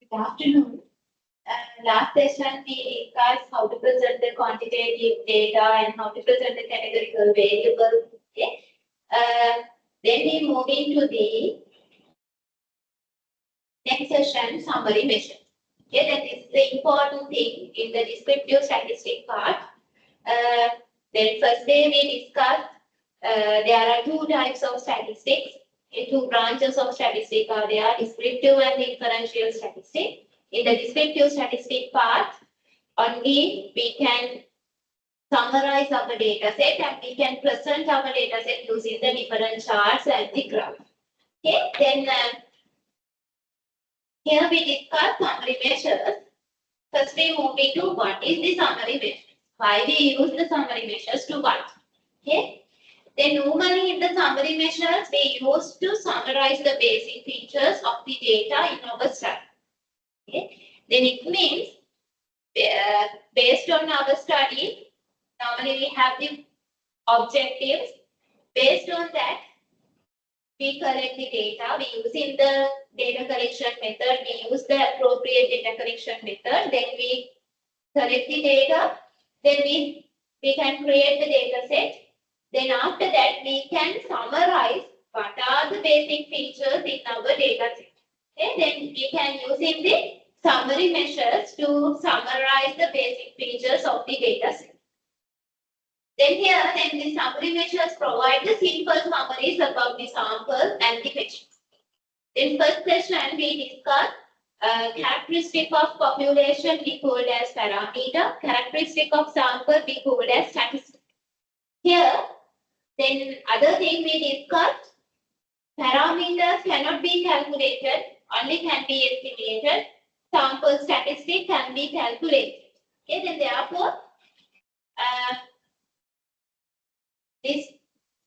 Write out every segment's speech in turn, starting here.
Good afternoon. Last session we discussed how to present the quantitative data and how to present the categorical variables. Okay. Then we move into the next session, summary measures. Okay, that is the important thing in the descriptive statistic part. Then first day we discussed there are two types of statistics. Two branches of statistics are there, descriptive and inferential statistics. In the descriptive statistic part, only we can summarize our data set and we can present our data set using the different charts and the graph. Okay, then here we discuss summary measures. First we move into what is the summary measures. Why we use the summary measures to what? Okay. Then normally in the summary measures we use to summarize the basic features of the data in our study. Okay. Then it means based on our study, normally we have the objectives. Based on that, we collect the data. We use in the data collection method. We use the appropriate data collection method. Then we collect the data. Then we can create the data set. Then after that, we can summarize what are the basic features in our data set. Okay, then we can use in the summary measures to summarize the basic features of the data set. Then here, the summary measures provide the simple summaries about the sample and the measures. In first session, we discussed characteristic of population we called as parameter, characteristic of sample we called as statistic. Here, then other thing we discussed, parameters cannot be calculated, only can be estimated. Sample statistic can be calculated. Okay, then therefore, this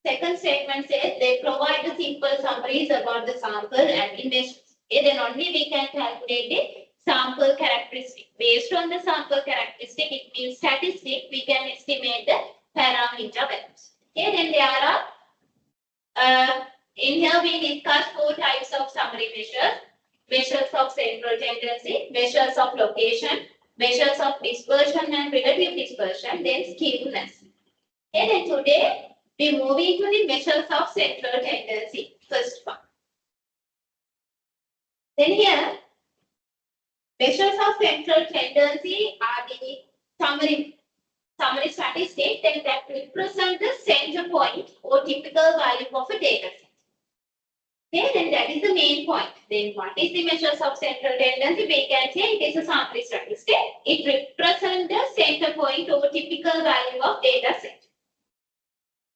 second statement says they provide the simple summaries about the sample and the measures. Okay, then only we can calculate the sample characteristic. Based on the sample characteristic, it means statistic, we can estimate the parameter values. Okay, then there are, in here we discuss four types of summary measures. Measures of central tendency, measures of location, measures of dispersion and relative dispersion, then skewness. Okay, then today we move into the measures of central tendency, first one. Then here, measures of central tendency are the summary statistic that represent the center point or typical value of a data set. Okay, then that is the main point. Then what is the measures of central tendency? We can say it is a summary statistic. It represents the center point or typical value of data set.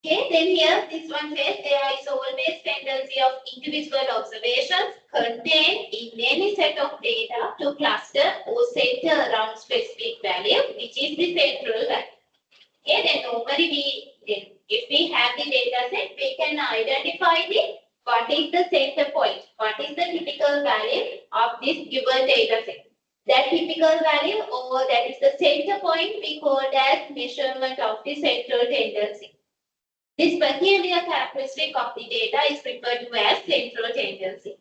Okay, then here this one says there is always tendency of individual observations contained in any set of data to cluster or center around specific value, which is the central value. Okay, then normally if we have the data set, we can identify what is the center point, what is the typical value of this given data set. That typical value or that is the center point we call as measurement of the central tendency. This peculiar characteristic of the data is referred to as central tendency.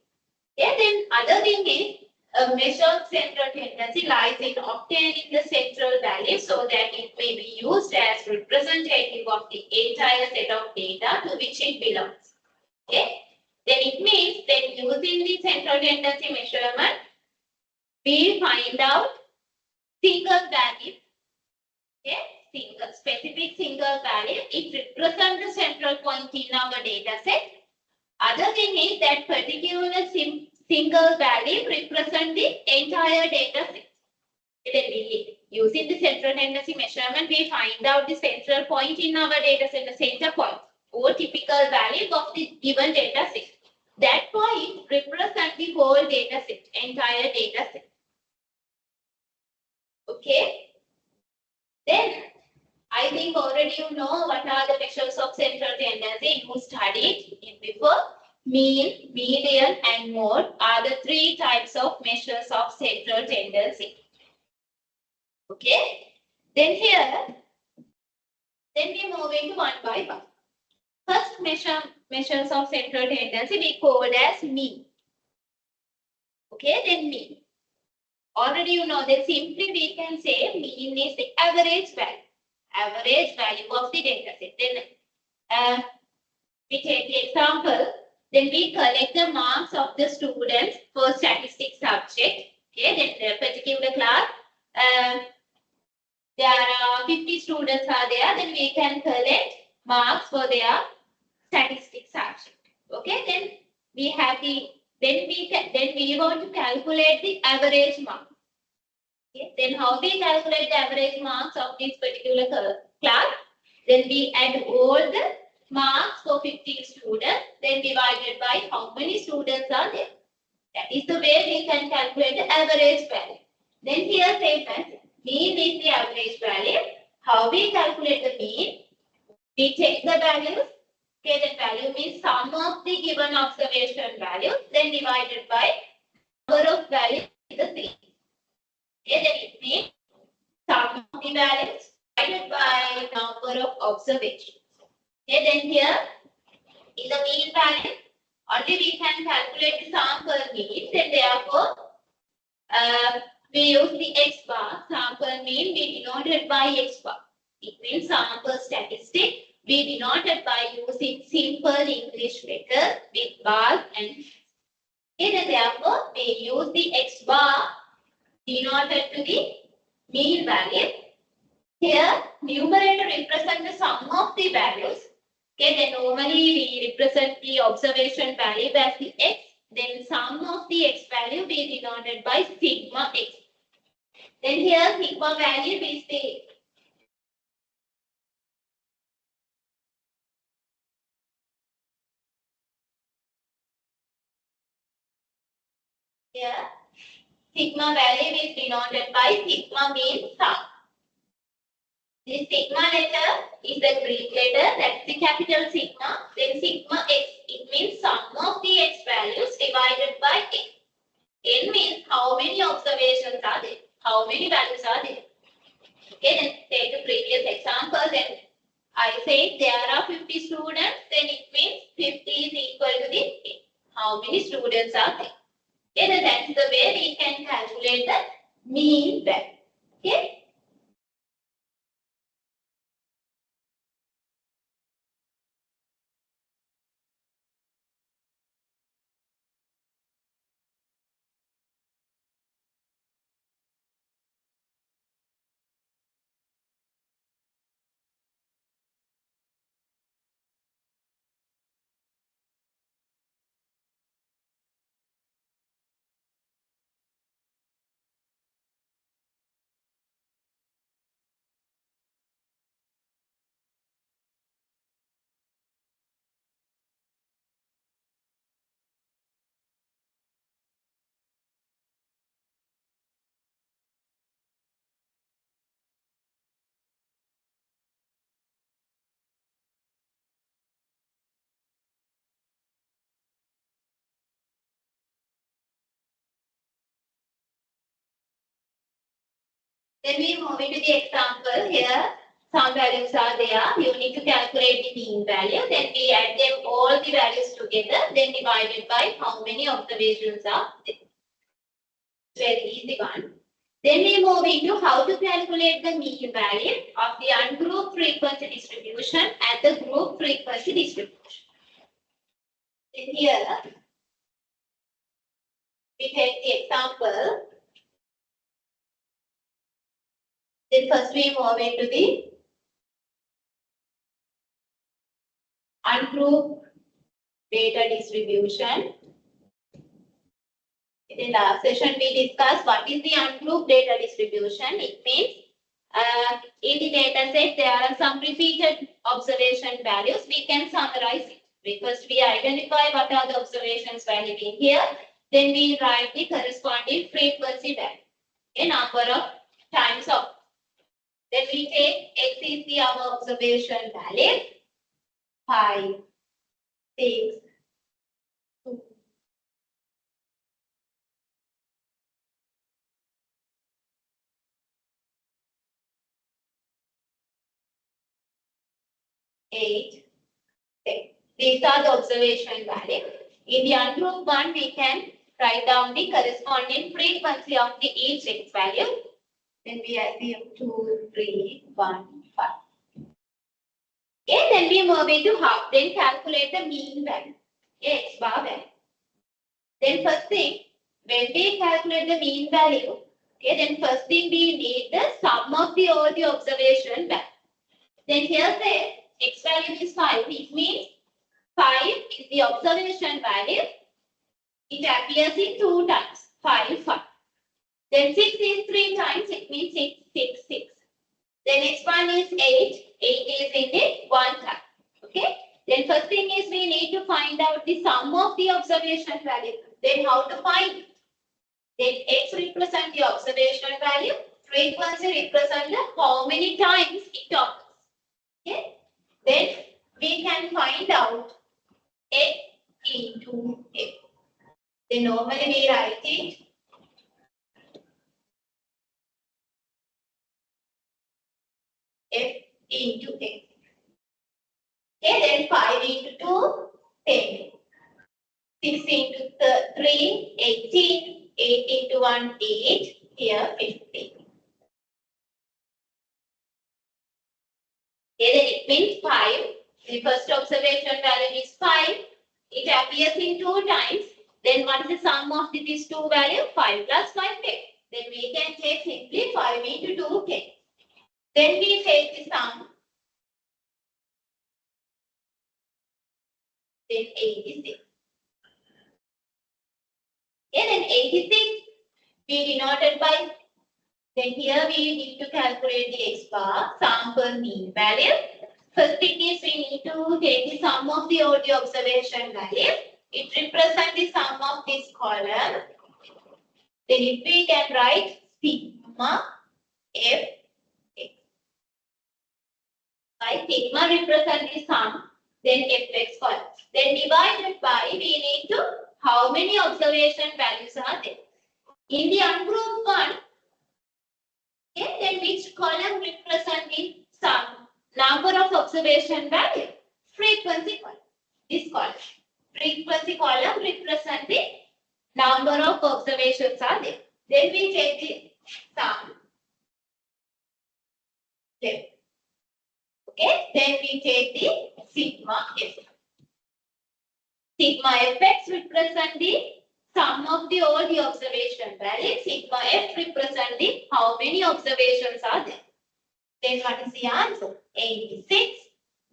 Okay, then other thing is a measure of central tendency lies in obtaining the central value so that it may be used as representative of the entire set of data to which it belongs. Okay, then it means that using the central tendency measurement, we find out single value. Okay, specific single value. It represents the central point in our data set. Other thing is that particular single value represents the entire data set. Then using the central tendency measurement, we find out the central point in our data set, the center point or typical value of the given data set. That point represents the whole data set, entire data set. Okay. Then I think already you know what are the measures of central tendency. You studied it before. Mean, median, and mode are the three types of measures of central tendency. Okay. Then here, then we move into one by one. First measures of central tendency we call as mean. Okay, then mean. Already you know that simply we can say mean is the average value of the data set. Then we take the example, then we collect the marks of the students for statistics subject. Okay, then the particular class, there are 50 students are there, then we can collect marks for their statistics subject. Okay, then we have the, then we want to calculate the average mark. Okay, then how we calculate the average marks of this particular class? Then we add all the marks for 15 students, then divided by how many students are there. That is the way we can calculate the average value. Then here same as mean is the average value. How we calculate the mean? We take the values. Okay, the value means sum of the given observation values, then divided by number of values in the same. Okay, then it means sum of the values divided by number of observations. Okay, then here in the mean value, only we can calculate the sample mean. Then therefore, we use the X bar. Sample mean we denoted by X bar. It means sample statistic. We denoted by using simple English letters with bars and then therefore we use the X bar denoted to the mean value. Here, numerator represents the sum of the values. Okay, then normally we represent the observation value as the X. Then sum of the X value we denoted by sigma X. Then here sigma value is the here sigma value is denoted by sigma means sum. This sigma letter is the Greek letter, that's the capital sigma. Then sigma X, it means sum of the X values divided by N. N means how many observations are there, how many values are there. Okay, then take the previous example. Then I say there are 50 students, then it means 50 is equal to the N. How many students are there? Okay, then that's the way we can calculate the mean value. Okay. Then we move into the example here. Some values are there. You need to calculate the mean value. Then we add them all the values together. Then divided by how many observations are there. Very easy one. Then we move into how to calculate the mean value of the ungrouped frequency distribution and the group frequency distribution. Then here we take the example. Then first we move into the ungrouped data distribution. In the last session, we discussed what is the ungrouped data distribution. It means in the data set, there are some repeated observation values. We can summarize it. First, we identify what are the observations value in here. Then we write the corresponding frequency value. A number of times of. Then we take X is the our observation value. 5, 6, 2, 8, 10. These are the observation value. In the ungrouped one, we can write down the corresponding frequency of the each X value. Then we assume 2, 3, 1, 5. Okay, then we move into half. Then calculate the mean value. Okay, X bar value. Then first thing, when we calculate the mean value, okay, then first thing we need the sum of all the observation value. Then here say X value is 5. It means 5 is the observation value. It appears in 2 times. 5, 5. Then 6 is 3 times. It means 6, 6, 6. Then next one is 8. 8 is in the 1 time. Okay. Then first thing is we need to find out the sum of the observation value. Then how to find it? Then X represents the observation value. Frequency represents the how many times it occurs. Okay. Then we can find out X into F. Then normally we write it F into X. Okay, then 5 into 2, 10. 6 into 3, 18. 8 into 1, 8. Here, 15. Okay, then it means 5. The first observation value is 5. It appears in 2 times. Then what is the sum of these two values? 5 plus 5, 10. Then we can take simply 5 into 2, 10. Then we take the sum. Then 86. Okay, then 86 we denoted by. Then here we need to calculate the X bar, sample mean value. First thing is we need to take the sum of all the observation values. It represents the sum of this column. Then if we can write sigma F X. By sigma represents the sum, then Fx column. Then divided by, we need to how many observation values are there. In the ungrouped one, okay, then which column represents the sum, number of observation value? Frequency column. This column. Frequency column represents the number of observations are there. Then we take the sum. Okay, then we take the sigma F. Sigma Fx represents the sum of all the observation values. Sigma F represents the how many observations are there. Then what is the answer? 86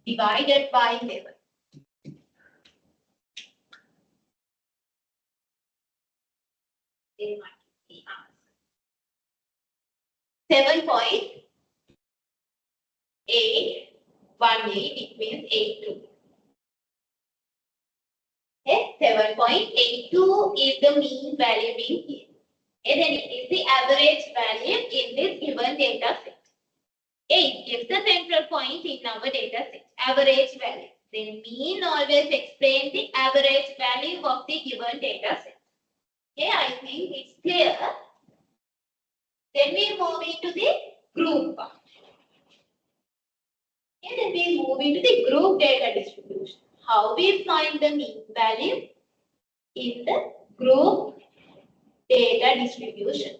divided by 11. Then what is the answer? 7.818. It means 82. Okay, 7.82 is the mean value being here. And then it is the average value in this given data set. 8 is the central point in our data set. Average value. Then mean always explain the average value of the given data set. Okay, I think it's clear. Then we move into the group part. Okay, then we move into the group data distribution. How we find the mean value in the group data distribution.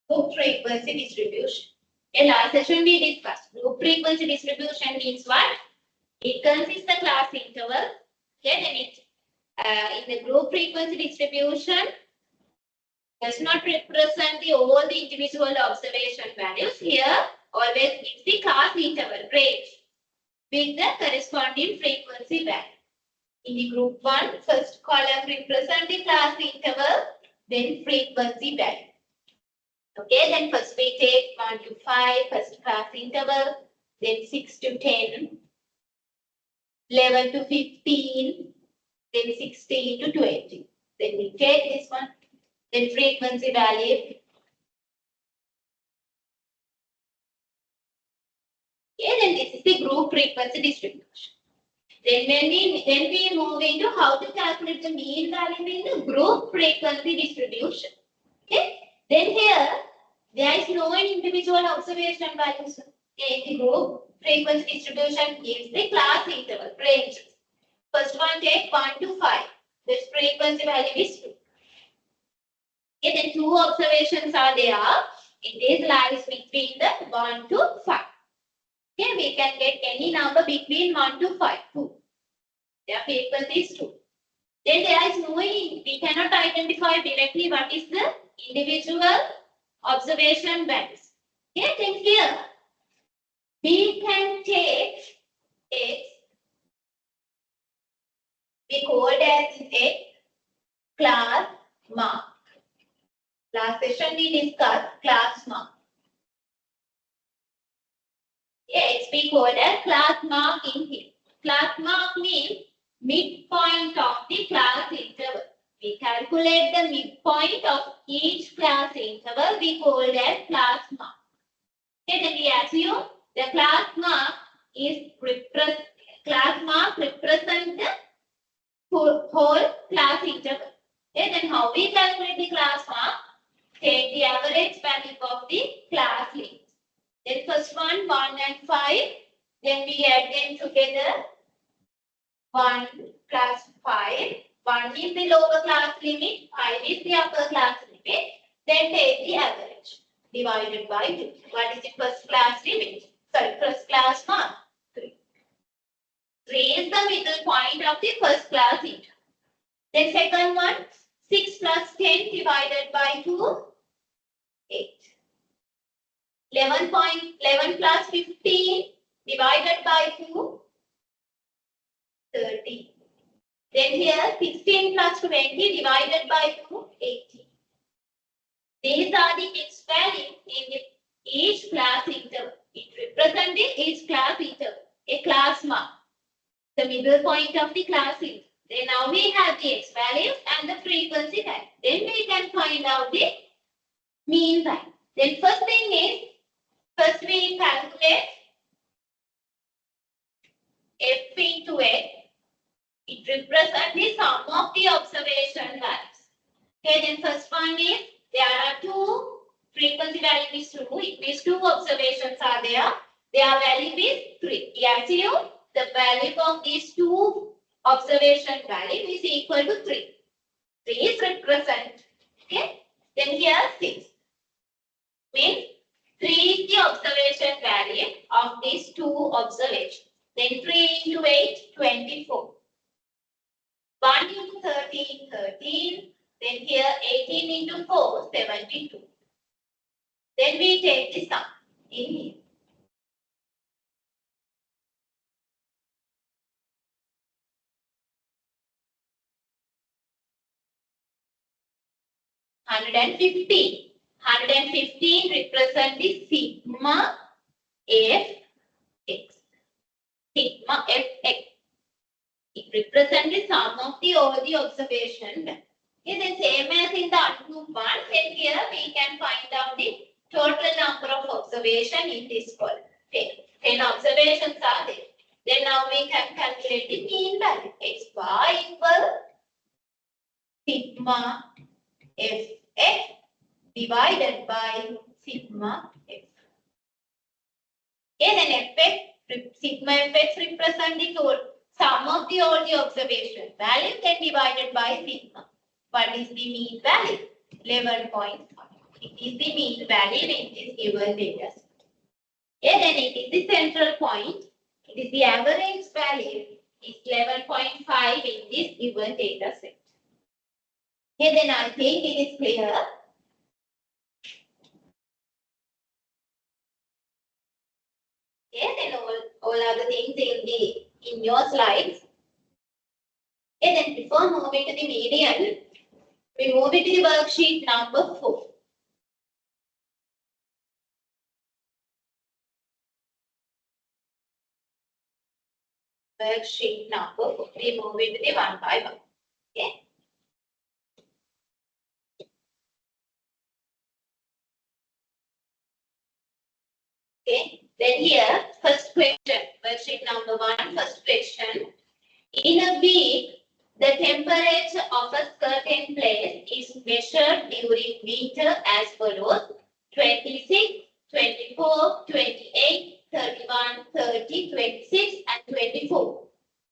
Group frequency distribution. In last session we discussed group frequency distribution means what? It consists the class interval. Okay, then it in the group frequency distribution does not represent all the individual observation values. Here always gives the class interval range with the corresponding frequency value. In the group 1, first column represents the class interval, then frequency value. Okay, then first we take 1 to 5, first class interval, then 6 to 10, 11 to 15, then 16 to 20. Then we take this one, then frequency value. Okay, then this is the group frequency distribution. Then when we move into how to calculate the mean value in the group frequency distribution. Okay. Then here there is no individual observation values. Okay. The group frequency distribution gives the class interval range. First one take 1 to 5. The frequency value is 2. Okay. Then two observations are there. It lies between the 1 to 5. Okay. We can get any number between 1 to 5. 2. Their frequency is 2. Then there is no, we cannot identify directly what is the individual observation values. Okay, then here we can take X, we call it as a class mark. Last session we discussed class mark. X we call as class mark in here. Class mark means midpoint of the class interval. We calculate the midpoint of each class interval. We call that class mark. Okay, then we assume the class mark represents the whole class interval. Okay, then how we calculate the class mark? Take the average value of the class length. Then first one and 5. Then we add them together. 1 plus 5. 1 is the lower class limit, 5 is the upper class limit. Then take the average divided by 2. What is the first class limit? Sorry, first class mark? 3. 3 is the middle point of the first class interval. Then second one, 6 plus 10 divided by 2, 8. 11 plus 15 divided by 2, 30. Then here 16 plus 20 divided by 2, 18. These are the X values in each class interval. It represents each class interval, a class mark, the middle point of the class interval. Then now we have the X values and the frequency value. Then we can find out the mean value. Then first thing is, first we calculate F into X. It represents the sum of the observation values. Okay, then first one is, there are two frequency value is 2. It means two observations are there. Their value is 3. We assume the value of these two observation value is equal to 3. 3 is represent. Okay, then here 6. Means 3 is the observation value of these two observations. Then 3 into 8, 24. 1 into 13, 13. Then here 18 into 4, 72. Then we take the sum in here. $115 represent the sigma fx. Sigma fx. It represents the sum of all the observation. Okay, then same as in the ungroup one, then here we can find out the total number of observation in this column. 10 observations are there. Then now we can calculate the mean value. X bar equal sigma fx divided by sigma f. Okay, then fx, sigma fx represents the total sum of all the observation value, then divided by sigma. What is the mean value? 11.5. It is the mean value in this given data set. Okay, then it is the central point. It is the average value is 11.5 in this given data set. Okay, then I think it is clear. Okay, then all other things in your slides. Okay, then before moving to the median, we move into the worksheet number 4. Worksheet number 4. We move into the one by one. Okay. Okay. Then here, first question, worksheet number 1, first question. In a week, the temperature of a certain place is measured during winter as follows: 26, 24, 28, 31, 30, 26, and 24.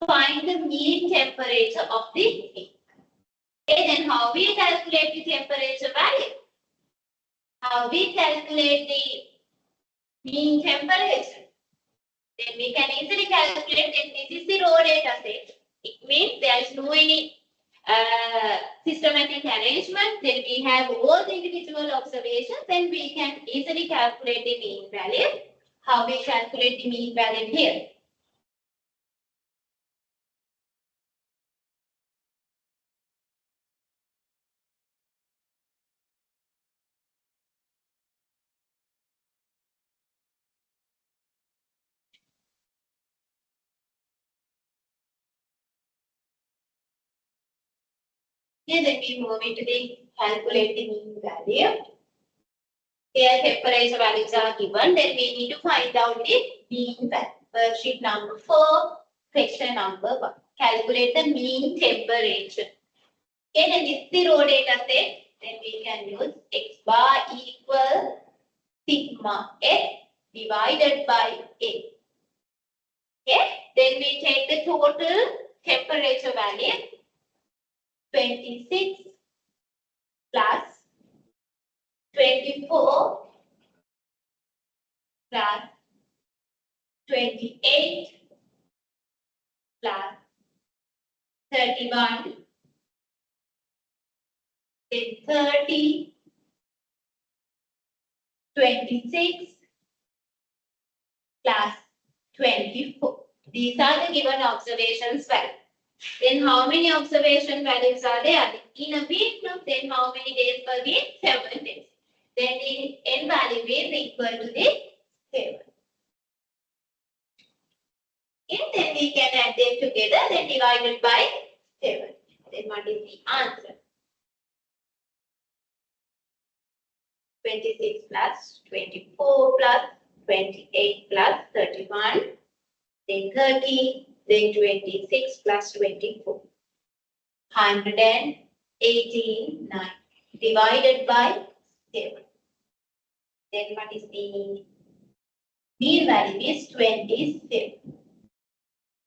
Find the mean temperature of the week. Okay, then how we calculate the temperature value? How we calculate the mean temperature? Then we can easily calculate that this is the raw data set. It means there is no any systematic arrangement. Then we have all the individual observations, and we can easily calculate the mean value. How we calculate the mean value here? Here then we move into the calculate the mean value. Here temperature values are given. Then we need to find out the mean value. Worksheet number 4, question number 1. Calculate the mean temperature. Okay, then this is the raw data set. Then we can use x bar equal sigma x divided by a. Okay, then we take the total temperature value 26 plus 24 plus 28 plus 31, then 30, 26 plus 24. These are the given observations value. Then how many observation values are there? In a week, then how many days per week? 7 days. Then the n value is equal to the 7. Okay, then we can add them together, then divided by 7. Then what is the answer? 26 plus 24 plus 28 plus 31, then 30, then 26 plus 24. 118, 9 divided by 7. Then what is the mean value is 27.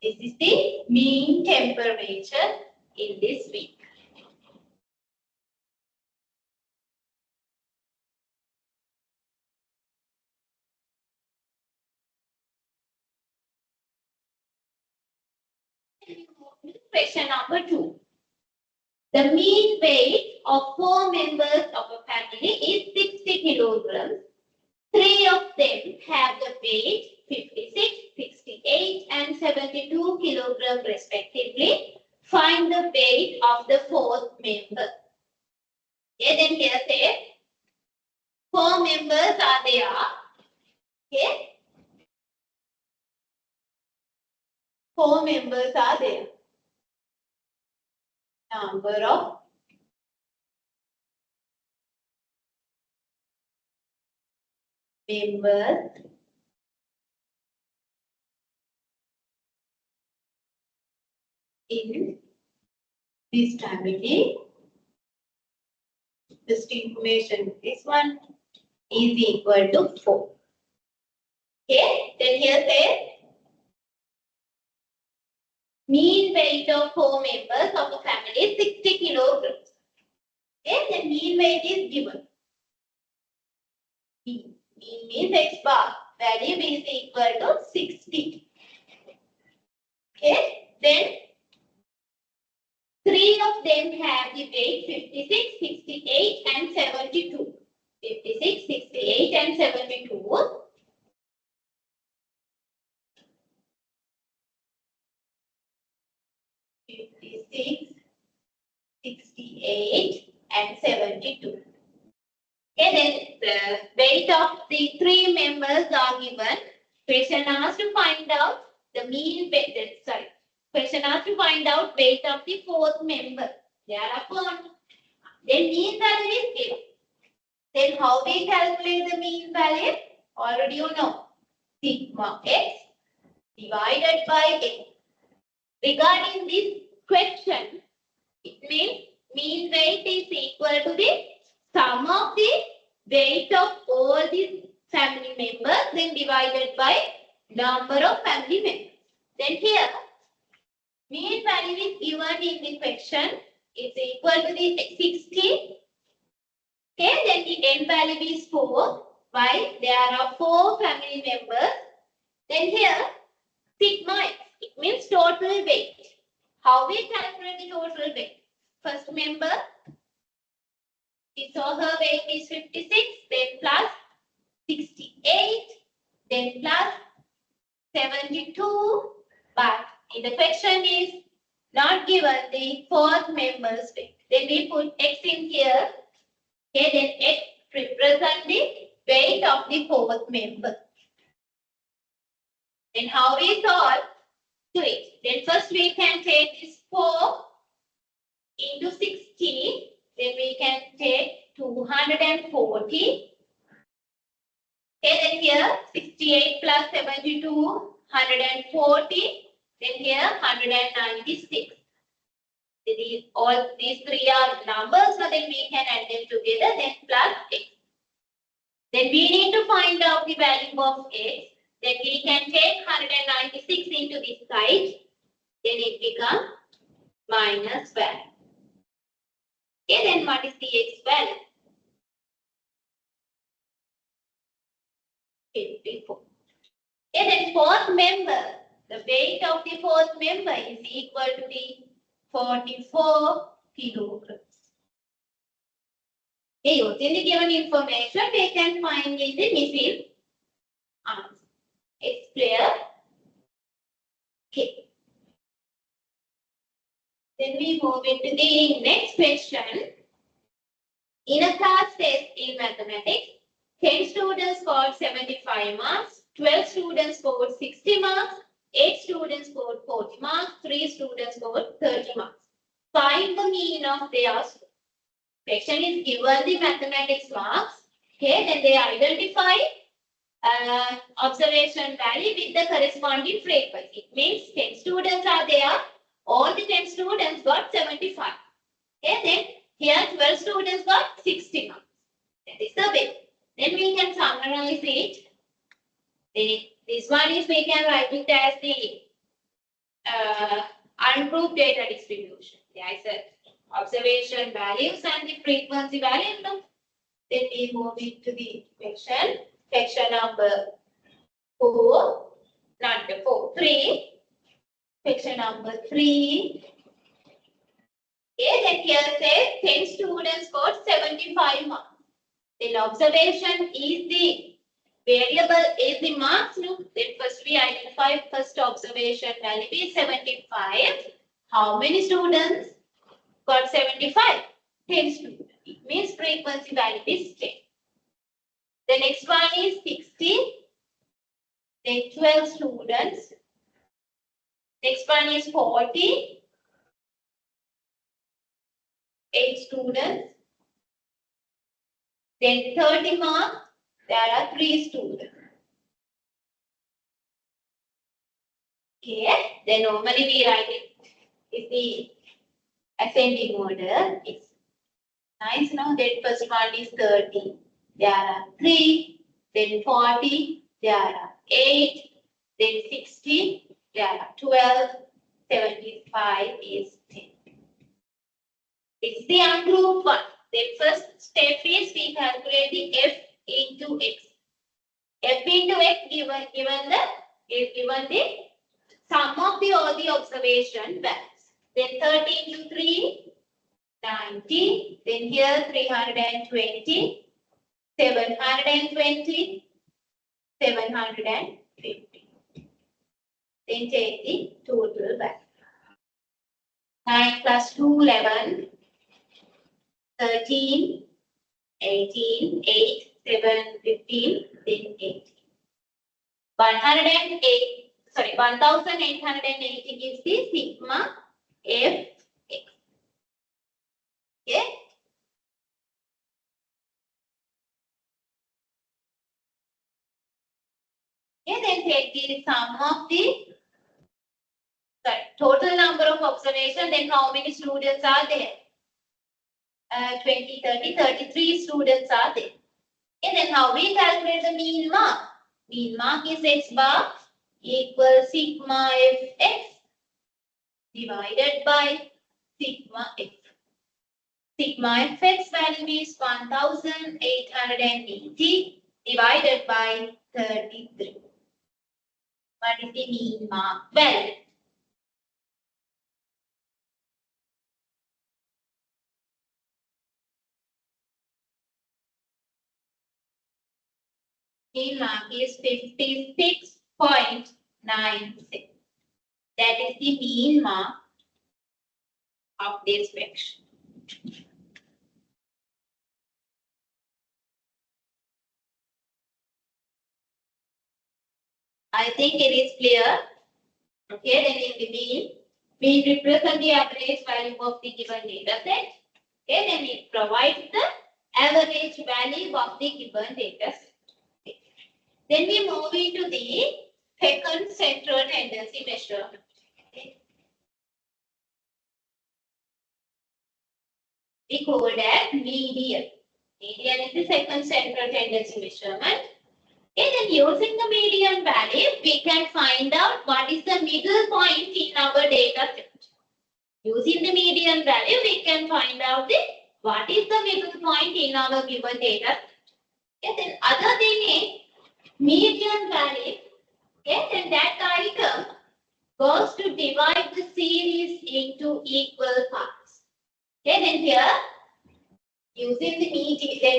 This is the mean temperature in this week. Question number 2. The mean weight of 4 members of a family is 60 kilograms. 3 of them have the weight 56, 68 and 72 kilograms respectively. Find the weight of the 4th member. Okay, then here say 4 members are there. Okay. 4 members are there. Number of members in this family. This information, this one is equal to 4. Okay, then here say mean weight of 4 members of a family is 60 kilograms. Okay, the mean weight is given. Mean means x bar. Value is equal to 60. Okay, then 3 of them have the weight 56, 68 and 72. 56, 68 and 72. 56, 68 and 72. Okay, then the weight of the 3 members are given. Question asked to find out the mean weight. Question asked to find out weight of the 4th member. Thereupon, then mean value is given. Then how we calculate the mean value? Already you know. Sigma x divided by a. Regarding this question, it means mean weight is equal to the sum of the weight of all the family members then divided by number of family members. Then here, mean value is given in the question. It's equal to the 60. Okay, then the n value is 4. Why? There are 4 family members. Then here, sigma x, it means total weight. How we calculate the total weight? First member, we saw her weight is 56, then plus 68, then plus 72. But in the question is not given the fourth member's weight. Then we put x in here. Okay, then x represents the weight of the fourth member. Then how we solve to it? Then first we can take this 4 into 60. Then we can take 240. Okay, then here 68 plus 72, 140. Then here 196. All these three are numbers, so then we can add them together, then plus x. Then we need to find out the value of x. Then we can take 196 into this side. Then it becomes minus value. Okay, then what is the x value? 54. Okay, then fourth member, the weight of the fourth member is equal to the 44 kilograms. Okay, using the given information, we can find in the missing answer. It's clear? Okay. Then we move into the next question. In a class test in mathematics, 10 students scored 75 marks, 12 students scored 60 marks, 8 students scored 40 marks, 3 students scored 30 marks. Find the mean of their score. Question is given the mathematics marks. Okay, then they identify observation value with the corresponding frequency. It means 10 students are there. All the 10 students got 75. Okay, then here 12 students got 60 marks. That is the way. Then we can summarize it. This one is we can write it as the unproved data distribution. There is a observation values and the frequency value. No? Then we move into the question. Question number 4. Not the 4, 3. Question number 3. Okay, then here says 10 students got 75 marks. Then observation is the variable is the marks. No? Then first we identify first observation value is 75. How many students got 75? 10 students. It means frequency value is 10. The next one is 60. Then 12 students. Next one is 40. 8 students. Then 30 marks. There are 3 students. Okay. Then normally we write it is the ascending order. It's nice. Now then first one is 30. There are 3. Then 40. There are 8. Then 60. There are 12. 75 is 10. It's the ungrouped one. Then first step is we calculate the f into x. F into x given the sum of all the observation values. Then 30 into 3, 90. Then here 320, 720, 750. Then take the total value. 9 plus 2, 11, 13, 18, 8, 7, 15, then 18. 1880 gives the sigma f x. Okay. Okay, then take the sum of the sorry, total number of observations, then how many students are there? 20, 30, 33 students are there. And then how we calculate the mean mark? Mean mark is x bar equals sigma fx divided by sigma f. Sigma fx value is 1880 divided by 33. What is the mean mark value? Mean mark is 56.96. That is the mean mark of this fraction. I think it is clear. Okay, then in the mean, we represent the average value of the given data set. Okay, then it provides the average value of the given data set. Okay. Then we move into the second central tendency measurement. Okay. We call that median. Median is the second central tendency measurement. Okay, then using the median value, we can find out what is the middle point in our data set. Using the median value, we can find out what is the middle point in our given data set. Okay, then other thing is median value. Okay, then that item goes to divide the series into equal parts. Okay, then here using the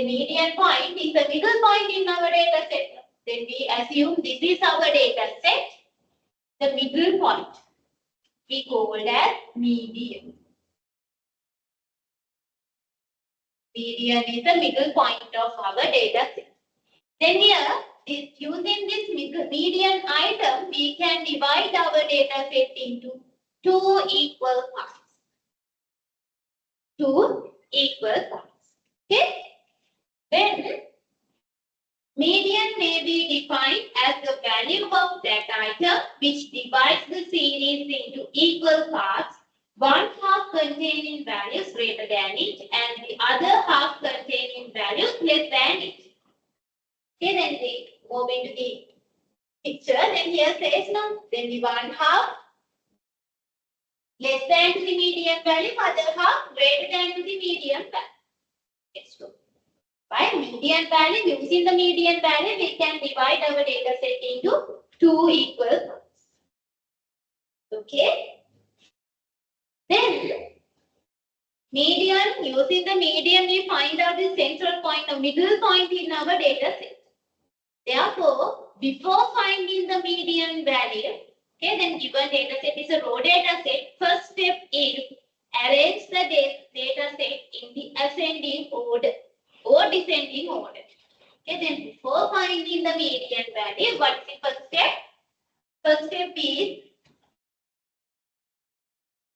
median point is the middle point in our data set. Then we assume this is our data set, the middle point. We call that median. Median is the middle point of our data set. Then here, using this median item, we can divide our data set into two equal parts. Two equal parts. Okay? Then median may be defined as the value of that item which divides the series into equal parts, one half containing values greater than it and the other half containing values less than it. Okay, then we move into the picture. Then here says no, then the one half less than the median value, other half greater than the median value. It's true. By median value, using the median value, we can divide our data set into two equal parts. Okay. Then, median, using the median, we find out the central point, the middle point in our data set. Therefore, before finding the median value, okay, then given data set is a raw data set, first step is arrange the data set in the ascending order or descending order. Okay, then before finding the median value, what is the first step? First step is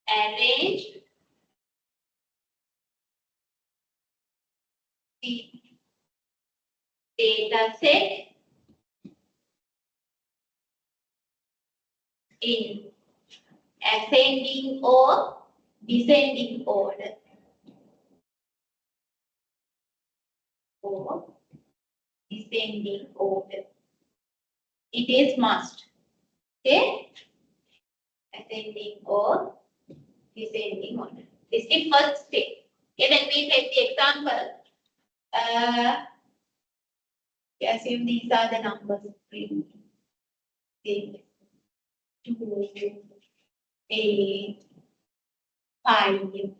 arrange the data set in ascending or descending order. Or descending order. It is must. Okay? Ascending or descending order. This is the first step. Okay, when we take the example, assume these are the numbers 3, 6, 2, 8, 5, 9.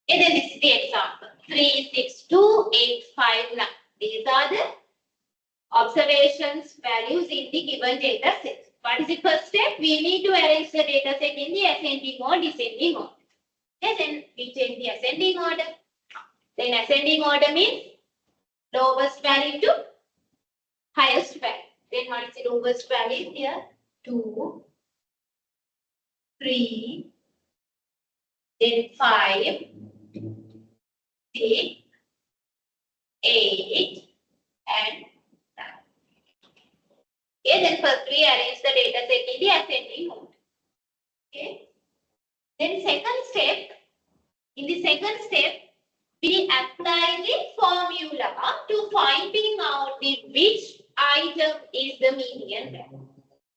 Okay, then this is the example 3, 6, 2, 8, 5, 9. These are the observations values in the given data set. What is the first step? We need to arrange the data set in the ascending or descending order. Okay, then we take the ascending order. Then ascending order means lowest value to highest value. Then what is the lowest value here? 2, 3, then 5, 6, 8, and 9. Okay, then first we arrange the data set in the ascending order. Okay. Then in the second step, we apply the formula to finding out which item is the median value.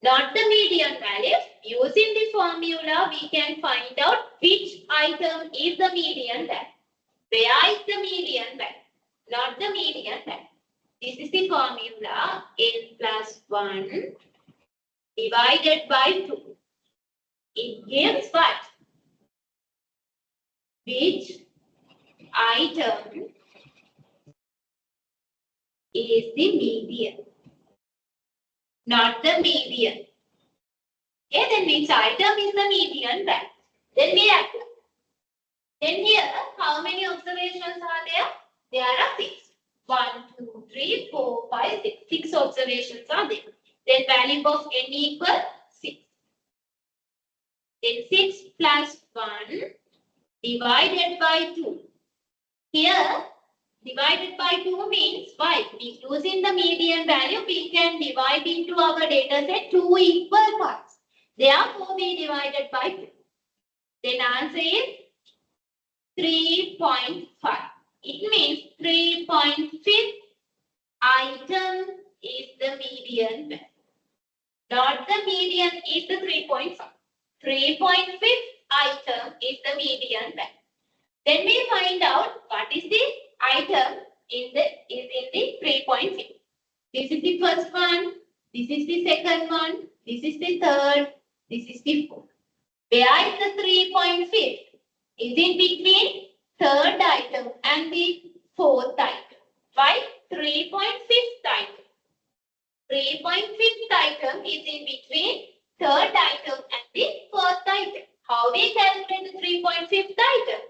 Not the median value. Using the formula, we can find out which item is the median value. Where is the median value? Not the median value. This is the formula n plus 1 divided by 2. It gives what? Which item is the median? Not the median. Okay, then which item is the median value? Then we apply. Then here, how many observations are there? There are 6. 1, 2, 3, 4, 5, 6. 6 observations are there. Then value of n equals 6. Then 6 plus 1 divided by 2. Here, divided by 2 means why? Using the median value, we can divide into our data set 2 equal parts. Therefore, we divided by 2. Then answer is 3.5. It means 3.5 item is the median value. Not the median is the 3.5. 3.5 item is the median value. Then we find out what is the item in the 3.5. This is the first one. This is the second one. This is the third. This is the fourth. Where is the 3.5? Is in between third item and the fourth item. Why? 3.5 item. 3.5 item is in between third item and the fourth item. How we calculate the 3.5 item?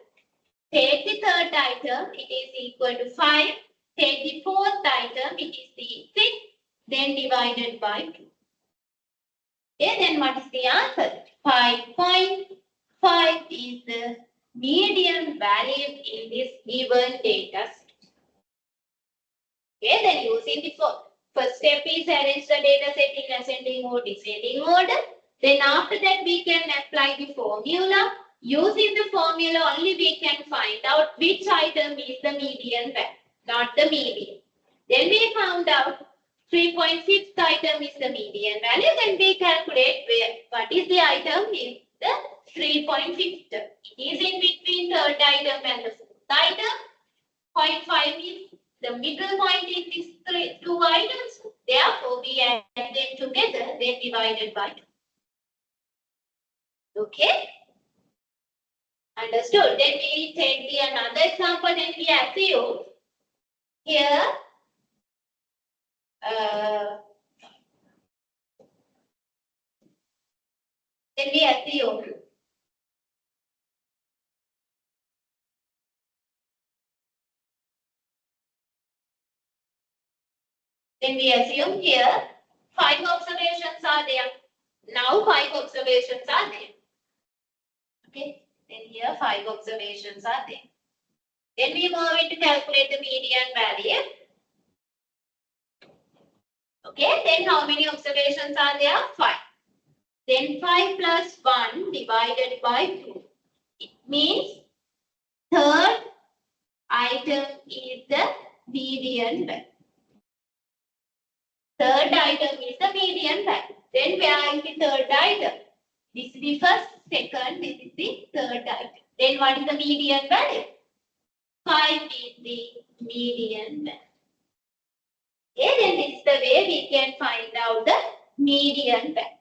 Take the third item, it is equal to 5. Take the fourth item, it is the 6. Then divided by 2. Okay, then what is the answer? 5.5 is the median value in this given data set. Okay, then using the first step is arrange the data set in ascending or descending order. Then after that we can apply the formula. Using the formula only we can find out which item is the median value, not the median. Then we found out 3.6 item is the median value. Then we calculate what is the item is the 3.5. It is in between third item and the fourth item. 0.5 is the middle point in these two items. Therefore, we add them together, then divided by 2. Okay? Understood. Then we take another example. Then we assume here then we assume here 5 observations are there. Now 5 observations are there. Okay. Then here 5 observations are there. Then we move in to calculate the median value. Okay, then how many observations are there? 5. Then 5 plus 1 divided by 2. It means third item is the median value. Third item is the median value. Then where is the third item? This is the first, second, this is the third item. Then what is the median value? 5 is the median value. Okay, then this is the way we can find out the median value.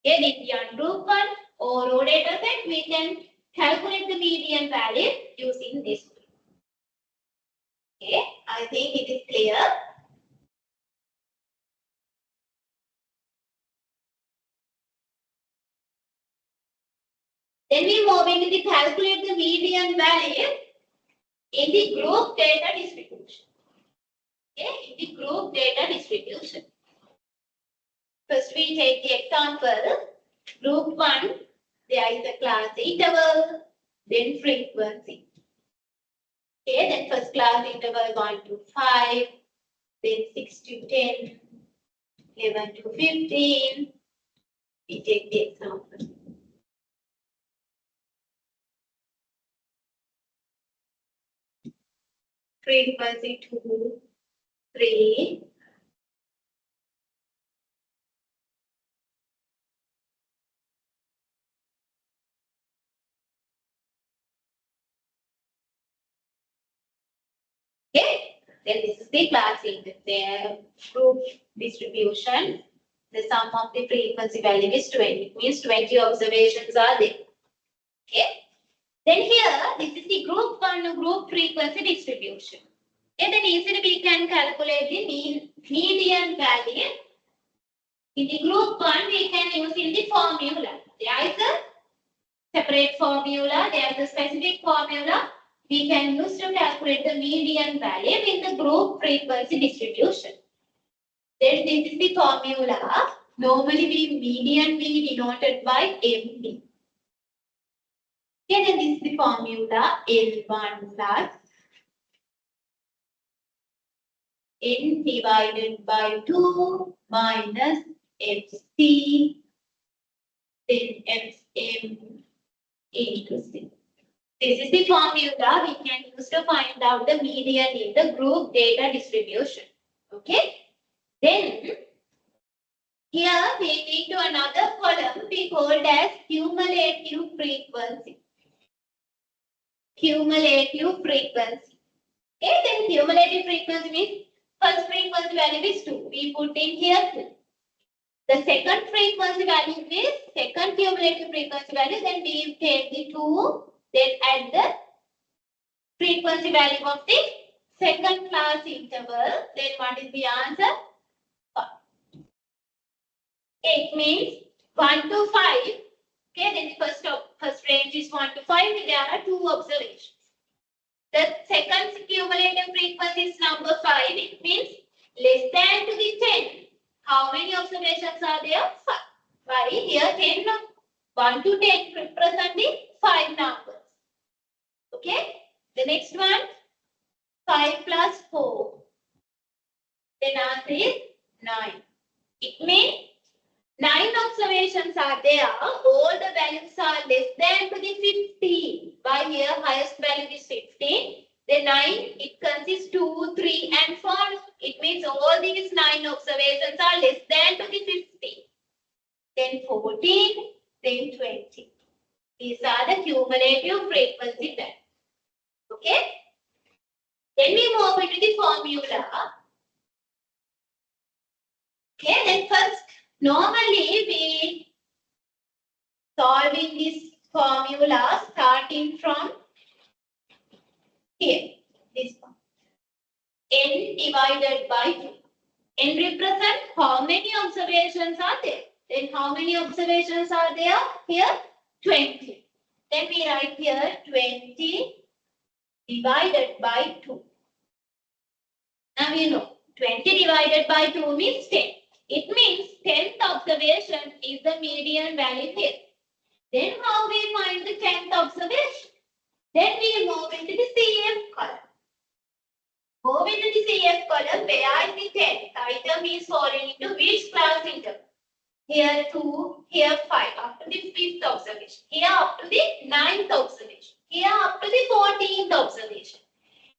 Okay, this is the group 1 or row data set. We can calculate the median value using this way. Okay, I think it is clear. Then we move into the calculate the median value in the group data distribution. Okay, in the group data distribution. First we take the example, group 1, there is a class interval, then frequency. Okay, then first class interval 1 to 5, then 6 to 10, 11 to 15. We take the example. Frequency 2, 3. Okay, then this is the classing, the group distribution. The sum of the frequency value is 20. It means 20 observations are there. Okay. Then here, this is the group 1 group frequency distribution. Okay, then easily we can calculate the median value. In the group 1, we can use in the formula. There is a separate formula, there is a specific formula. We can use to calculate the median value in the group frequency distribution. Then this is the formula. Normally, median we denoted by MD. Okay, then this is the formula L1 plus N divided by 2 minus FC, then FM into C. This is the formula we can use to find out the median in the group data distribution. Okay. Then, here we need to another column we called as cumulative frequency. Cumulative frequency. Okay, then cumulative frequency means first frequency value is 2. We put in here 2. The second frequency value is second cumulative frequency value. Then we take the 2. Then add the frequency value of the second class interval. Then what is the answer? 1. It means 1 to 5. Okay, then the first range is 1 to 5. There are 2 observations. The second cumulative frequency is number 5. It means less than to the 10. How many observations are there? 5. Why? Here 10, 1 to 10 represent the 5 numbers. Okay. The next one, 5 plus 4. Then answer is 9. It means 9 observations are there. All the values are less than to the 15. By here, highest value is 15. Then 9, it consists 2, 3 and 4. It means all these 9 observations are less than to the 15. Then 14, then 20. These are the cumulative frequency values. Okay. Then we move into the formula. Okay, then first, normally we solving this formula starting from here, this one. N divided by 2. N represent how many observations are there. Then how many observations are there? Here, 20. Then we write here 20 divided by 2. Now you know, 20 divided by 2 means 10. It means 10th observation is the median value here. Then how we find the 10th observation? Then we move into the CF column. Move into the CF column, where is the 10th item is falling into which class interval? Here 2, here 5, up to the 5th observation. Here up to the 9th observation. Here up to the 14th observation.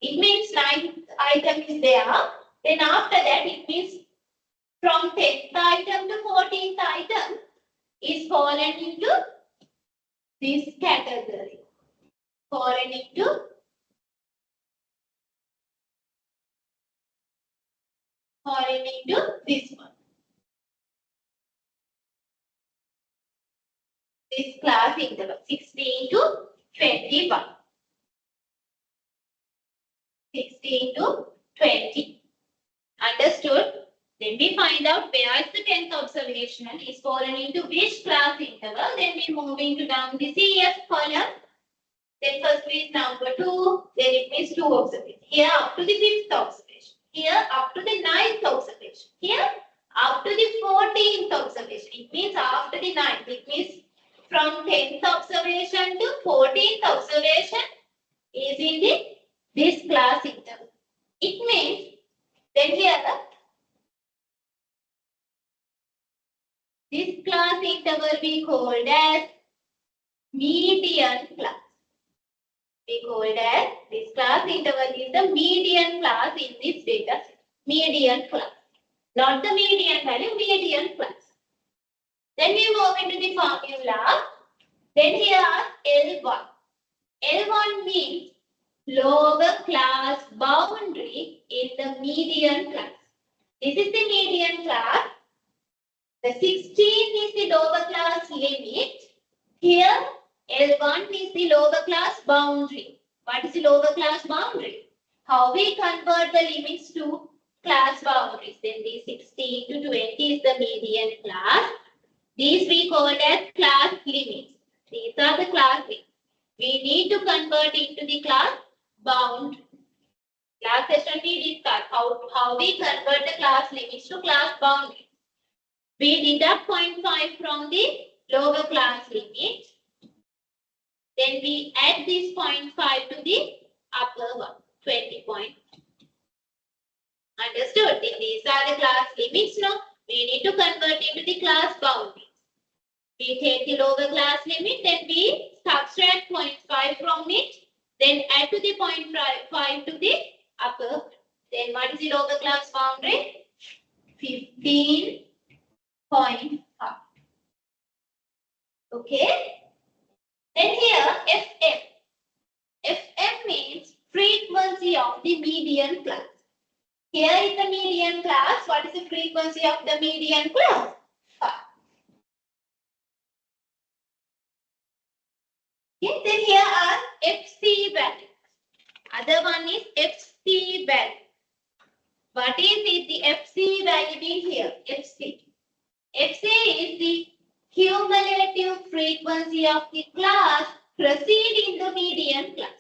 It means 9th item is there. Then after that, it means from 10th item to 14th item is fallen into this category. Fallen into this one. This class interval 16 to 21. 16 to 20. Understood? Then we find out where is the 10th observation is fallen into which class interval. Then we move into down the CF column. Then first is number 2. Then it means 2 observations. Here up to the 5th observation. Here up to the 9th observation. Here up to the 14th observation. It means after the 9th. It means from 10th observation to 14th observation is in this class interval. It means then here class interval we called as median class. We called as this class interval is the median class in this data set. Median class. Not the median value, median class. Then we move into the formula. Then here L1. L1 means lower class boundary in the median class. This is the median class. The 16 is the lower class limit. Here L1 is the lower class boundary. What is the lower class boundary? How we convert the limits to class boundaries? Then the 16 to 20 is the median class. These we call as class limits. These are the class limits. We need to convert into the class boundary. Last session we discussed how we convert the class limits to class boundaries. We deduct 0.5 from the lower class limit. Then we add this 0.5 to the upper one, 20 point. Understood? Then these are the class limits now. We need to convert into the class boundaries. We take the lower class limit, then we subtract 0.5 from it, then add to the 0.5 to the upper. Then what is the lower class boundary? 15.5. Okay. Then here FM. FM means frequency of the median class. Here is the median class. What is the frequency of the median class? 5. Okay. Then here are FC values. Other one is FC value. What is it? The FC value being here? FC. FC is the cumulative frequency of the class preceding the median class.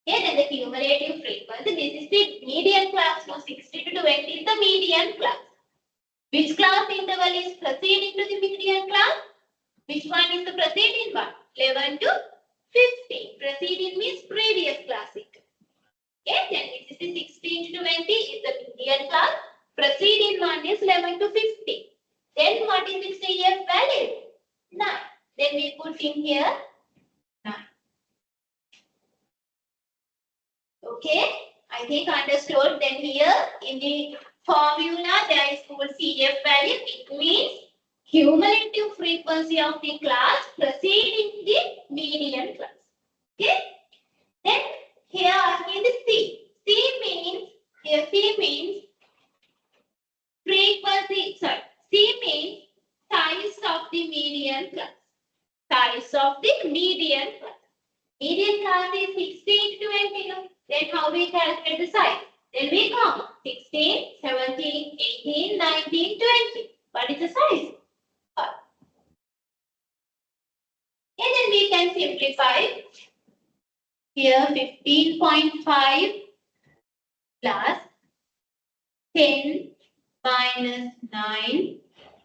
Okay, then the cumulative frequency. This is the median class. Now 60 to 20 is the median class. Which class interval is preceding to the median class? Which one is the preceding one? 11 to 15. Preceding means previous class interval. Okay, then this is the 16 to 20 is the median class. Preceding one is 11 to 15. Then what is its CF value? 9. Then we put in here 9. Okay, I think understood. Then here in the formula there is called CF value. It means cumulative frequency of the class preceding the median class. Okay. Then here asking the C. C means frequency. Sorry. C means size of the median class. Size of the median class. Median class is 16 to 20. Then how we calculate the size? Then we count 16, 17, 18, 19, 20. What is the size? 5. And then we can simplify. Here 15.5 plus 10 minus 9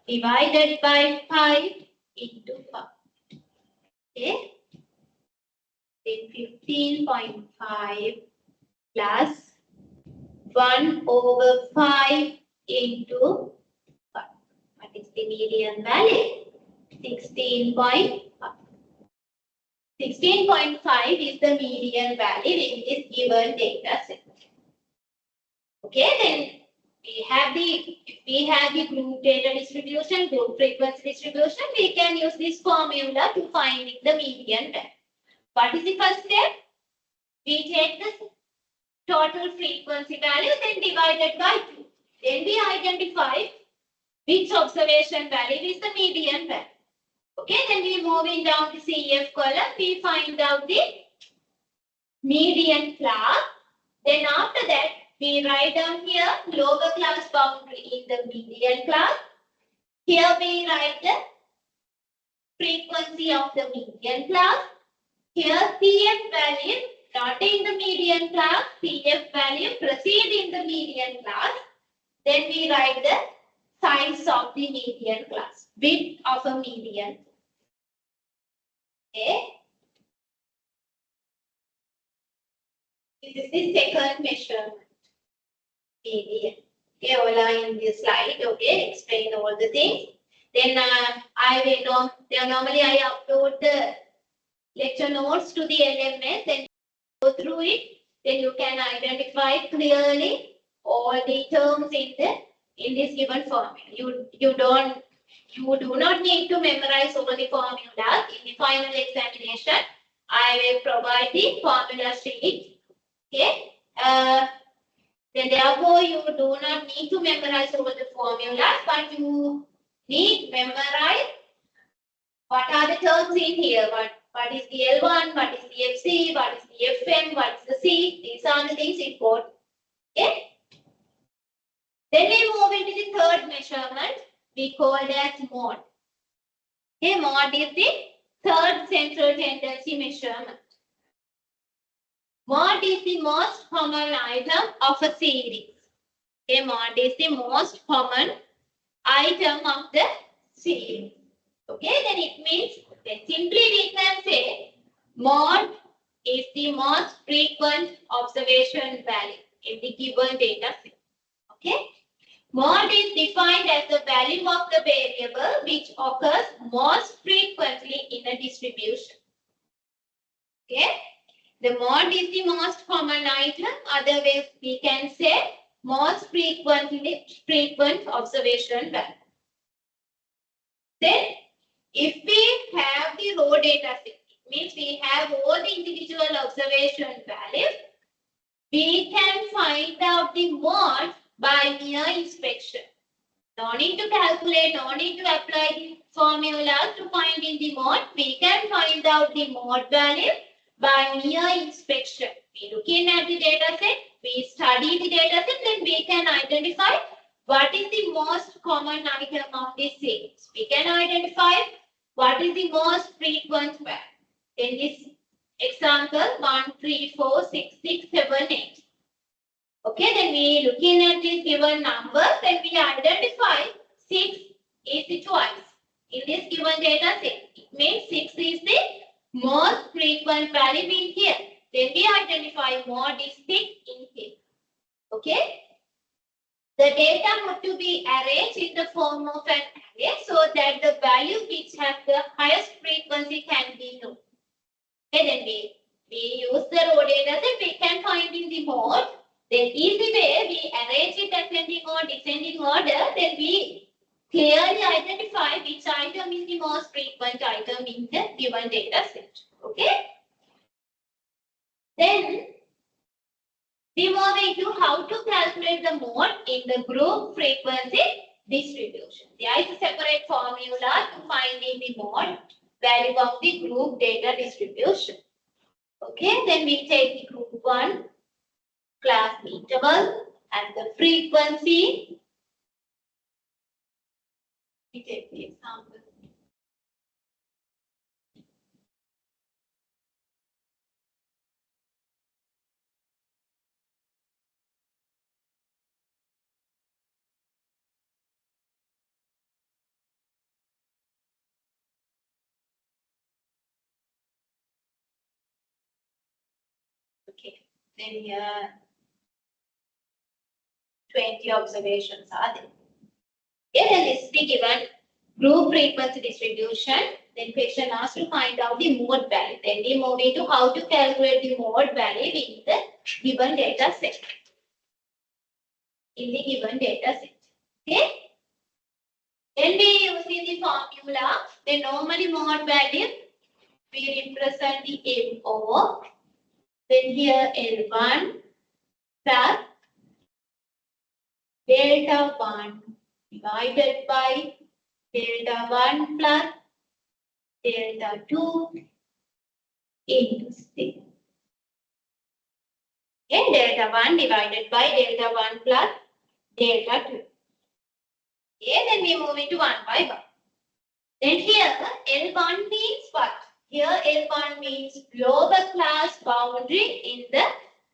divided by 5 into 5. Okay. Then 15.5 plus 1 over 5 into 5. What is the median value? 16.5. 16.5 is the median value in this given data set. Okay, then we have the group data distribution, group frequency distribution. We can use this formula to find the median value. What is the first step? We take the total frequency value, then divided by 2. Then we identify which observation value is the median value. Okay, then we moving down the CF column, we find out the median class. Then after that, we write down here lower class boundary in the median class. Here we write the frequency of the median class. Here CF value, not in the median class, CF value preceding the median class. Then we write the size of the median class, width of a median. Okay. This is the second measurement. Median. Okay, all are in this slide. Okay, explain all the things. Then normally I upload the lecture notes to the LMS, then go through it, then you can identify clearly all the terms in this given formula. You do not need to memorize all the formulas. In the final examination, I will provide the formula sheet. Okay. Then therefore you do not need to memorize all the formulas, but you need memorize what are the terms in here. What is the L1, what is the FC, what is the FM, what is the C? These are the things important. Okay. Then we move into the third measurement. We call that mode. Okay, mode is the third central tendency measurement. Mode is the most common item of a series. Okay, mode is the most common item of the series. Okay, then it means that simply we can say mode is the most frequent observation value in the given data set. Okay, mode is defined as the value of the variable which occurs most frequently in a distribution. Okay, the mode is the most common item. Otherwise, we can say most frequent observation value. Then, if we have the raw data set, it means we have all the individual observation values, we can find out the mode by mere inspection. No need to calculate, no need to apply the formulas to find in the mode. We can find out the mode value by mere inspection. We looking at the data set, we study the data set, then we can identify what is the most common item of this series. We can identify what is the most frequent value. In this example, 1, 3, 4, 6, 6, 7, 8. Okay, then we looking at this given number, then we identify 6 is the twice in this given data set. It means 6 is the most frequent value in here. Then we identify mode is 6 in here. Okay. The data have to be arranged in the form of an array so that the value which has the highest frequency can be known. Okay, then we use the raw data set, we can find in the mode. Then easy way, we arrange it ascending or descending order, then we clearly identify which item is the most frequent item in the given data set. Okay. Then we move into how to calculate the mode in the group frequency distribution. There is a separate formula to find in the mode value of the group data distribution. Okay, then we take the group 1, class interval, and the frequency. We take the example. Okay, then here 20 observations are there. Okay, then this is the given group frequency distribution. Then question asks to find out the mode value. Then we move into how to calculate the mode value in the given data set. Okay. Then we use the formula. Then normally mode value we represent the MO. Then here L1 plus delta 1 divided by delta 1 plus delta 2 into 6. Okay, delta 1 divided by delta 1 plus delta 2. Okay, then we move into 1 by 1. Then here L1 means what? Here L1 means lower class boundary in the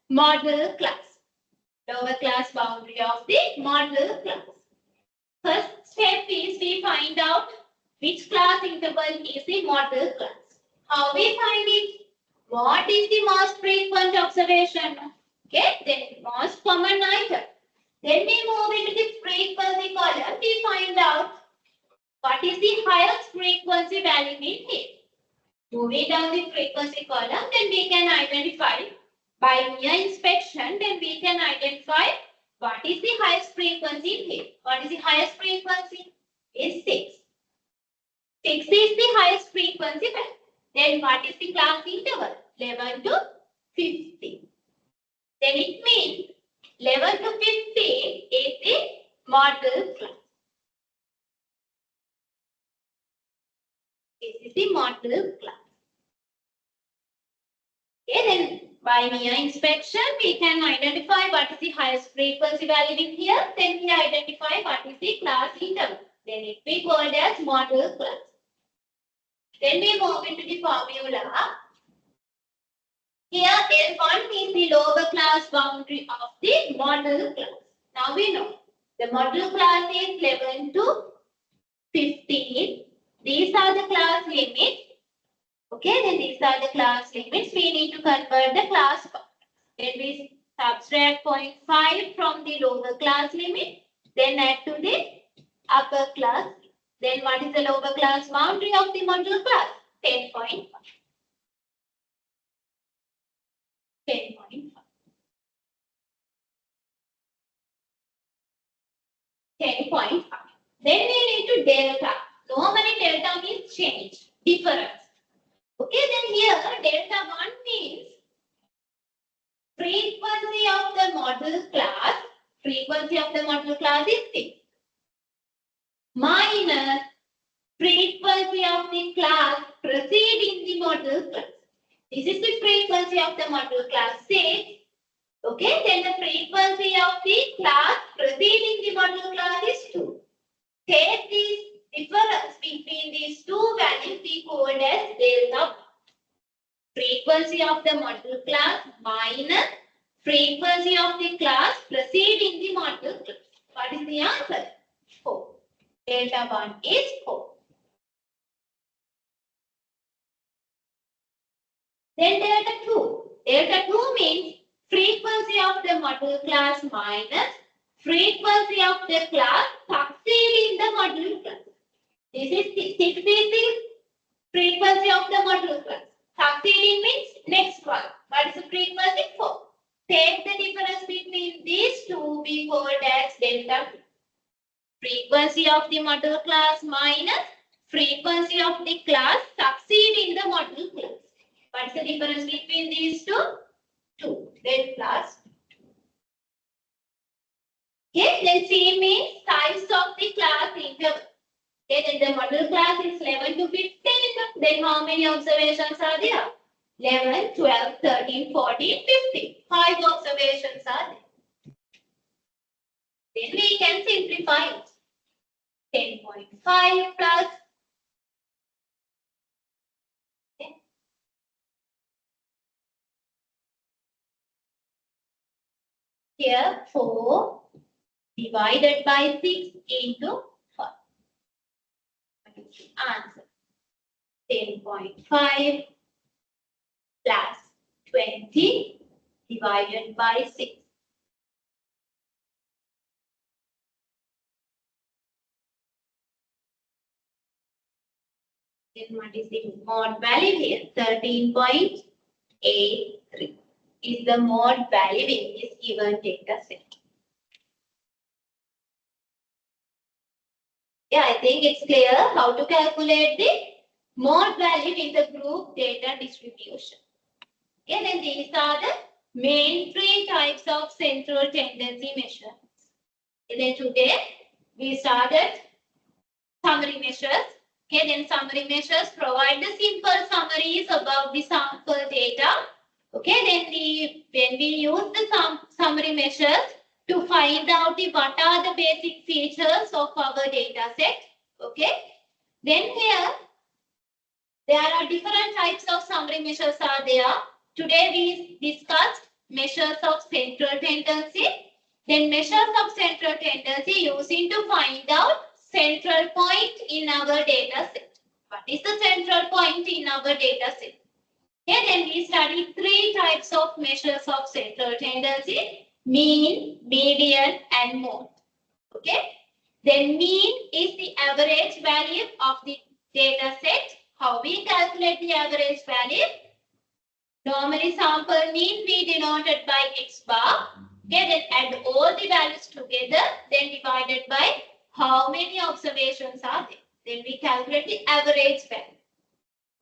model class. Lower class boundary of the model class. First step is we find out which class interval is the model class. How we find it? What is the most frequent observation? Okay, then most common item. Then we move into the frequency column. We find out What is the highest frequency value in here? Moving down the frequency column, then we can identify by mere inspection, then we can identify what is the highest frequency in here. What is the highest frequency? Is 6. 6 is the highest frequency value. Then what is the class interval? 11 to 15. Then it means 11 to 15 is the model class. This is the model class. Okay, then by mere inspection, we can identify what is the highest frequency value in here. Then we identify what is the class interval. Then it will be called as model class. Then we move into the formula. Here L1 is the lower class boundary of the model class. Now we know the model class is 11 to 15. These are the class limits. Okay, then these are the class limits. We need to convert the class. Then we subtract 0.5 from the lower class limit. Then add to the upper class. Then what is the lower class boundary of the model class? 10.5. 10.5. 10.5. Then we need to delta. Normally delta means change, difference. Okay, then here delta 1 means frequency of the model class. Frequency of the model class is 6. Minus frequency of the class preceding the model class. This is the frequency of the model class 6. Okay, then the frequency of the class preceding the model class is 2. Take this difference between these two values we call as delta. Frequency of the model class minus frequency of the class preceding the model class. What is the answer? 4. Delta 1 is 4. Then delta 2. Delta 2 means frequency of the model class minus frequency of the class succeeding the model class. This is 6 is the frequency of the model class. Succeeding means next one. What is the frequency? 4. Take the difference between these two, we call as delta 2. Frequency of the model class minus frequency of the class succeeding the model class. What is the difference between these two? 2. Then plus 2. Okay, then C means size of the class interval. Okay, then the model class is 11 to 15. Then how many observations are there? 11, 12, 13, 14, 15. 5 observations are there. Then we can simplify it. 10.5 plus. Okay. Here 4 divided by 6 into 5. Answer 10.5 plus 20 divided by 6. Then what is the mode value here? 13.83 is the mode value in this given data set. Yeah, I think it's clear how to calculate the mode value in the group data distribution. Okay, then these are the main 3 types of central tendency measurements. And then today we started summary measures. Okay, then summary measures provide the simple summaries about the sample data. Okay, then when we use the summary measures to find out what are the basic features of our data set. Okay, then here there are different types of summary measures are there. Today we discussed measures of central tendency. Then measures of central tendency using to find out central point in our data set. What is the central point in our data set? Okay, then we study 3 types of measures of central tendency: mean, median, and mode. Okay, Then mean is the average value of the data set. How we calculate the average value? Normally sample mean we denoted by x bar. Okay, then add all the values together, then divided by how many observations are there. Then we calculate the average value.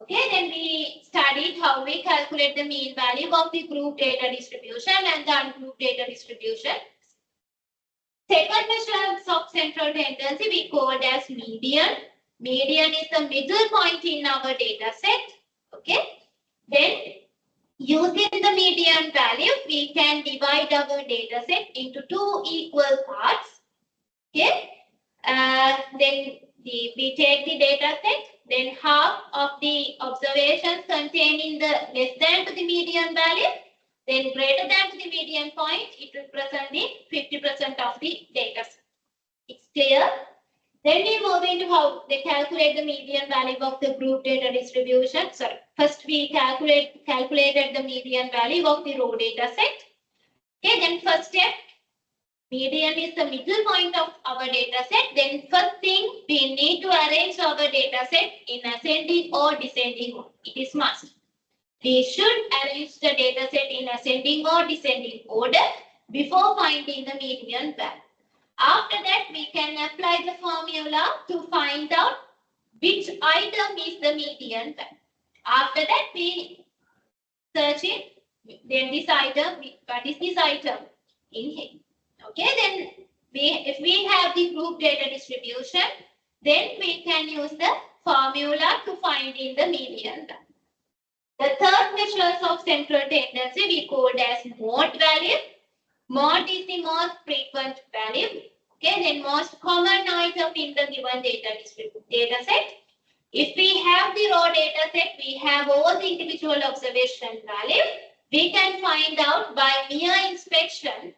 Okay, then we studied how we calculate the mean value of the group data distribution and the ungrouped data distribution. Second measure of central tendency we called as median. Median is the middle point in our data set. Okay, then using the median value, we can divide our data set into two equal parts. Okay, then we take the data set, then half of the observations contained in the less than to the median value, then greater than to the median point, it represents the 50% of the data set. It's clear? Then we move into how they calculate the median value of the group data distribution. Sorry, first we calculated the median value of the raw data set. Okay, then first step, median is the middle point of our data set. Then first thing, we need to arrange our data set in ascending or descending order. It is must. We should arrange the data set in ascending or descending order before finding the median value. After that, we can apply the formula to find out which item is the median value. After that, we search it. Then this item, what is this item in here? Okay, then if we have the group data distribution, then we can use the formula to find in the median value. The third measure of central tendency we called as mode value. Mode is the most frequent value. Okay, then most common item in the given data set. If we have the raw data set, we have all the individual observation value. We can find out by mere inspection.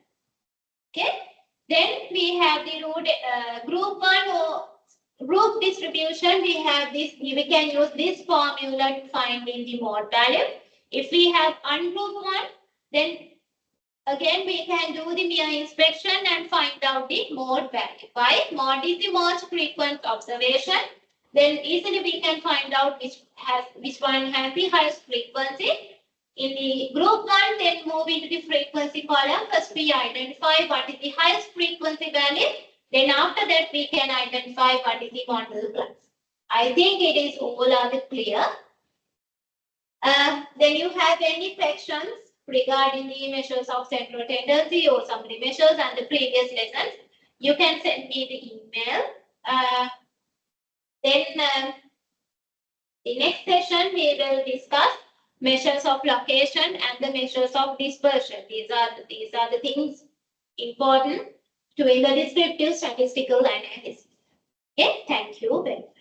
Okay, then we have the group one or group distribution. We have this. We can use this formula to find in the mode value. If we have ungrouped one, then again we can do the mere inspection and find out the mode value. Why? Mode is the most frequent observation. Then easily we can find out which one has the highest frequency. In the group one, then move into the frequency column. First we identify what is the highest frequency value. Then after that we can identify what is the model class. I think it is all are clear. Then you have any questions regarding the measures of central tendency or summary measures and the previous lessons, you can send me the email. Then the next session we will discuss measures of location and the measures of dispersion. These are the things important to in the descriptive statistical analysis. Okay, thank you very much.